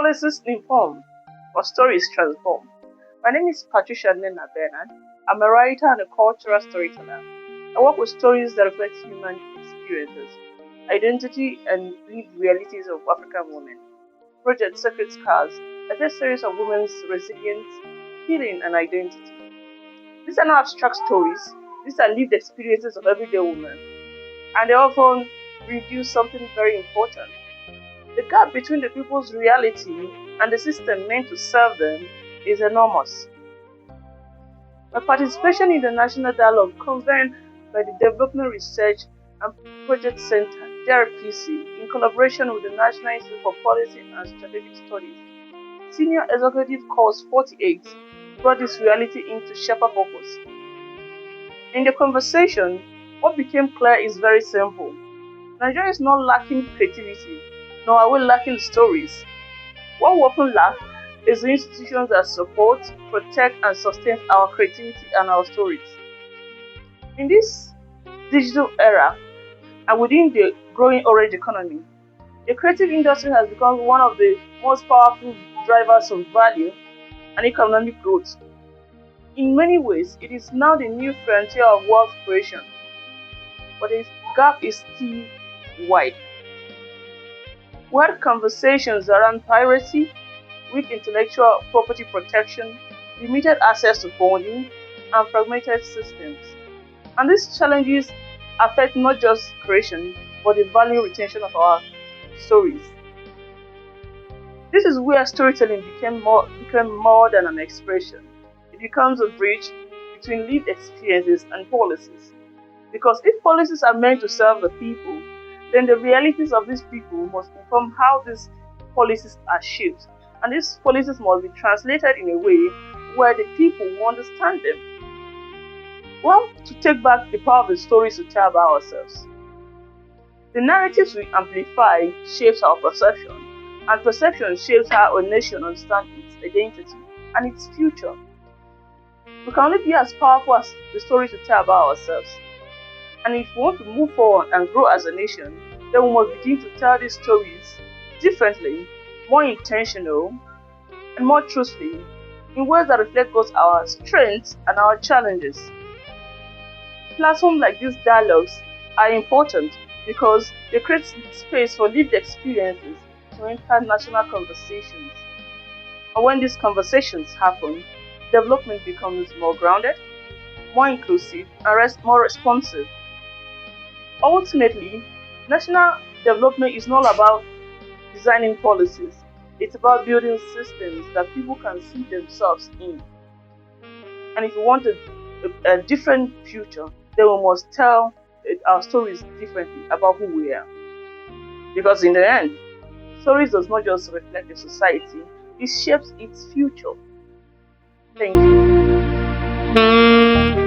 Policies inform, but stories transform. My name is Patricia Nena Bernard. I'm a writer and a cultural storyteller. I work with stories that reflect human experiences, identity, and lived realities of African women. Project Sacred Scars is a series of women's resilience, healing, and identity. These are not abstract stories, these are lived experiences of everyday women, and they often reveal something very important. The gap between the people's reality and the system meant to serve them is enormous. My participation in the National Dialogue convened by the Development Research and Project Center, DRPC, in collaboration with the National Institute for Policy and Strategic Studies. Senior Executive Course 48 brought this reality into sharper focus. In the conversation, what became clear is very simple. Nigeria is not lacking creativity, nor are we lacking stories. What we often lack is the institutions that support, protect, and sustain our creativity and our stories. In this digital era, and within the growing orange economy, the creative industry has become one of the most powerful drivers of value and economic growth. In many ways, it is now the new frontier of wealth creation, but the gap is still wide. We had conversations around piracy, weak intellectual property protection, limited access to funding, and fragmented systems. And these challenges affect not just creation, but the value retention of our stories. This is where storytelling became more than an expression. It becomes a bridge between lived experiences and policies. Because if policies are meant to serve the people, then the realities of these people must inform how these policies are shaped. And these policies must be translated in a way where the people will understand them. Well, to take back the power of the stories to tell about ourselves. The narratives we amplify shapes our perception, and perception shapes how a nation understands its identity and its future. We can only be as powerful as the stories we tell about ourselves. And if we want to move forward and grow as a nation, then we must begin to tell these stories differently, more intentional, and more truthfully, in ways that reflect both our strengths and our challenges. Platforms like these dialogues are important because they create space for lived experiences to enter national conversations. And when these conversations happen, development becomes more grounded, more inclusive, and more responsive. Ultimately, national development is not about designing policies, it's about building systems that people can see themselves in. And if we want a different future, then we must tell our stories differently about who we are. Because in the end, stories does not just reflect the society, it shapes its future. Thank you.